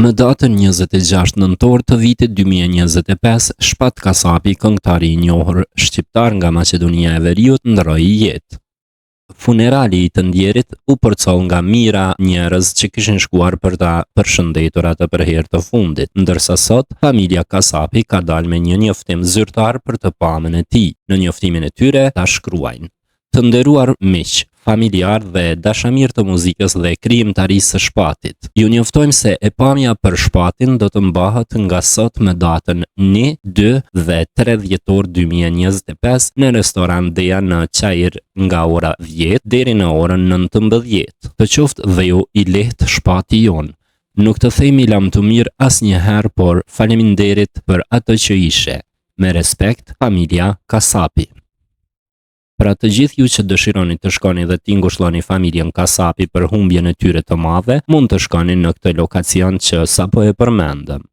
Më datën 26 nëntor të vitit 2025, Shpat Kasapi, këngëtari i njohur shqiptar nga Maqedonia e Veriut, ndroi jetë. Funerali i të ndjerit u përcoll nga mijëra njerëz që kishin shkuar për ta përshëndetur atë për herë të fundit, ndërsa sot familja Kasapi ka dalë me një njoftim zyrtar për të pamjen e tij. Në njoftimin e tyre ta shkruajnë: Të nderuar miq, familjar dhe dashamirë të muzikës dhe krijimtarisë së Shpatit. Ju njoftojmë se e pamja për Shpatin do të mbahet nga sot me datën 1, 2 dhe 3 dhjetor 2025 në restoran Dea në Qair nga ora 10 deri në orën 19. Të qoftë dhe ju i lehtë Shpati jon. Nuk të themi lam të mirë asnjëherë, por faleminderit për atë që ishe. Me respekt, familja Kasapi. Pra të gjithë ju që dëshironi të shkoni dhe t'i ngushëlloni familjen Kasapi për humbjen e tyre të madhe, mund të shkoni në këtë lokacion që sapo e përmendëm.